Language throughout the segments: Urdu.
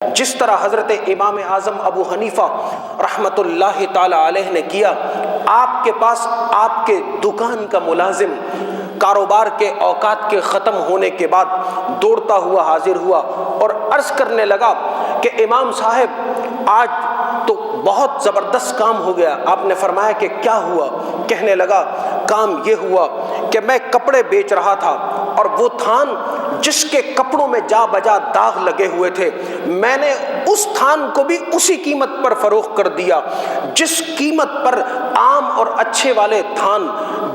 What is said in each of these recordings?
جس طرح حضرت امام اعظم ابو حنیفہ رحمۃ اللہ تعالی علیہ نے کیا، آپ کے پاس آپ کے دکان کا ملازم کاروبار کے اوقات کے ختم ہونے کے بعد دوڑتا ہوا حاضر ہوا اور عرض کرنے لگا کہ امام صاحب آج تو بہت زبردست کام ہو گیا۔ آپ نے فرمایا کہ کیا ہوا؟ کہنے لگا کام یہ ہوا کہ میں کپڑے بیچ رہا تھا اور وہ تھان جس کے کپڑوں میں جا بجا داغ لگے ہوئے تھے، میں نے اس تھان کو بھی اسی قیمت پر فروخت کر دیا جس قیمت پر عام اور اچھے والے تھان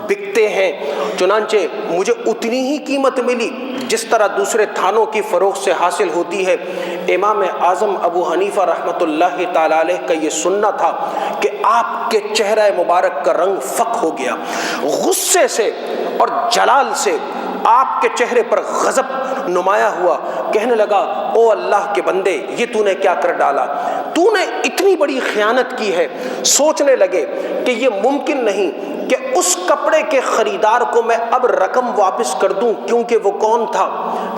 بکتے ہیں۔ چنانچہ مجھے اتنی ہی قیمت ملی جس طرح دوسرے تھانوں کی فروخت سے حاصل ہوتی ہے۔ امام اعظم ابو حنیفہ رحمۃ اللہ تعالی علیہ کا یہ سننا تھا کہ آپ کے چہرہ مبارک کا رنگ فق ہو گیا، غصے سے اور جلال سے آپ کے چہرے پر غضب نمایاں ہوا۔ کہنے لگا او اللہ کے بندے، یہ تو نے کیا کر ڈالا؟ تو نے اتنی بڑی خیانت کی ہے۔ سوچنے لگے کہ یہ ممکن نہیں کہ اس کپڑے کے خریدار کو میں اب رقم واپس کر دوں، کیونکہ وہ کون تھا،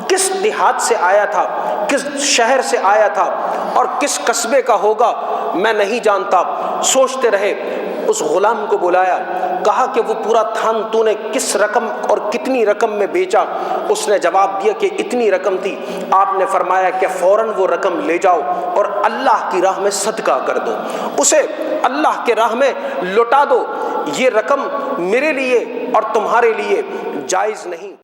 کس دیہات سے آیا تھا، کس شہر سے آیا تھا اور کس قصبے کا ہوگا میں نہیں جانتا۔ سوچتے رہے، اس غلام کو بلایا، کہا کہ وہ پورا تھان تو نے کس رقم اور کتنی رقم میں بیچا؟ اس نے جواب دیا کہ اتنی رقم تھی۔ آپ نے فرمایا کہ فوراً وہ رقم لے جاؤ اور اللہ کی راہ میں صدقہ کر دو، اسے اللہ کے راہ میں لوٹا دو۔ یہ رقم میرے لیے اور تمہارے لیے جائز نہیں۔